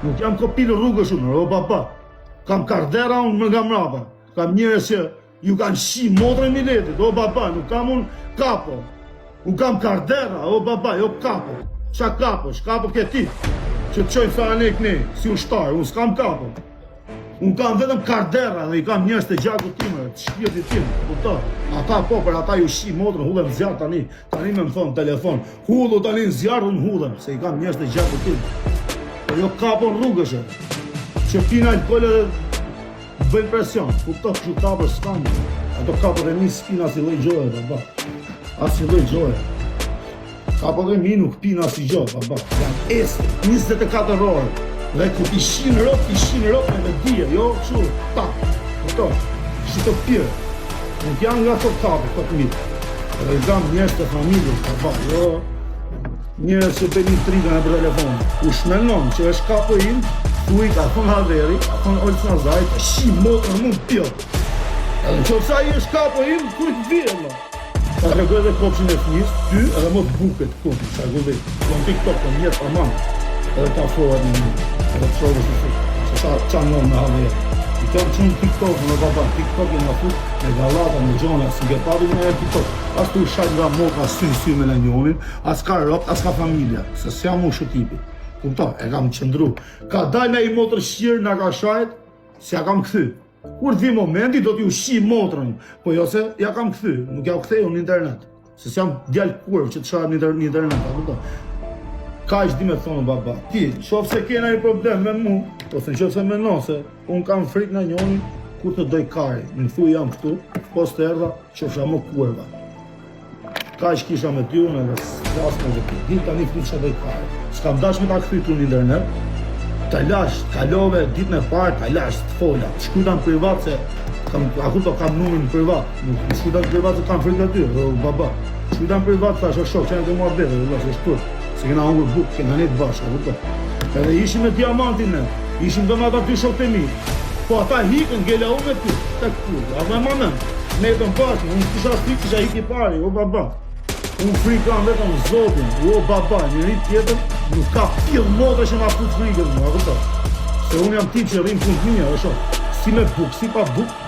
Nuk jam kopilë rrugës unë, o baba. Kam kardera unë nga mrapa. Kam njerëz që ju kanë shi motrën miletit, o baba, nuk kam unë kapo. Unë kam kardera, o baba, jo kapo. Qa kapo, shkapo ke ti. Që të qojnë sa anek ne, si ushtarë, unë s'kam kapo. Unë kam vetëm kardera dhe i kam njerëz të gjaku time, të shpirtit tim, kupto. Ata po, për ata ju shi motrën, hudhem zjarë tani me më thonë telefon. Hudhu tani në zjarë, unë hudhem, se i kam njerëz të gjaku tim. Po jo kapo në rrugësh, që pina alkohol edhe bëjnë presion, kupto, që kapër s'kam. Ato kapër e mi s'pina si lloj gjoje, baba. As si lloj gjoje. Kapër e mi nuk pina si gjoje, baba. Janë esë, 24 orë. Dhe ku t'i shinë rop me dhije, jo, kështu, ta, këto, që të pire. Nuk janë nga të kapë, këtë mirë. Edhe i gam njerëz të familjes, baba, jo, njerëz që pelin trigën e për telefonë. U shmenon që është kapë im, ku i ka thonë Haveri, ka thonë Olcë Nazaj, të shi motrën mund t'pjo. Edhe në qofë sa i është kapë im, ku i t'vire, ma. Ta tregoj edhe kopshin e fëmijës, ty edhe mos buket ku, sa gulli. Në TikTok, në mjetë për manë. Edhe ta afrohet në një, edhe të shrovës në fut, që ta qanon me Haveri. I kam qënë TikTok në baba, TikTok e nga fut, me galata, me gjona, si nge pati me TikTok. As tu shajt nga moka, sy me në njonin, as ka ropt, as ka familja, se s'jam u shëtipi. Kumta, e kam qëndru. Ka daj me i motrë shqirë nga ka shajt, se ja kam këthy. Kur t'vi momenti, do t'ju shi motrën, po jo se ja kam këthy, nuk ja u ktheju në internet. Se s'jam djallë kurv që t'shajt në internet, ka ishtë di me thonë, baba, ti, qofë se kena i problem me mu, ose në qofë se me no, se unë kam frik në njoni, kur të doj kari, në thuj jam këtu, pos të erda, qofësha më kurva. Ka ishtë kisha me ty unë edhe s'klasë me dhe ti, di tani frik që doj kari. S'kam dash me ta këthytu në internet, ta lash, kalove, dit në parë, ta lash, të fola, të shkujta në privat, se akuto kam numër në privat, nuk shkujta në privat se kam frik në ty, baba. Shkujta në privat, ta shok, që në të mua bete, se kena hungur buk, kena net bashkë, kupto. Edhe ishim me diamantin ne, ishim dhe me ata 2 shokët e mi. Po ata hikën, ngella unë me ty, tek kur, ata e mamen, ne jetën bashkë, unë kisha frik, kisha hiki pari, o baba. Unë frikam vetëm zotin, o baba, njëri tjetër, nuk ka pjell motre që ma fut frikën, kupto. Se unë jam tip që rrim punë të minja, o shok, si me buk, si pa buk,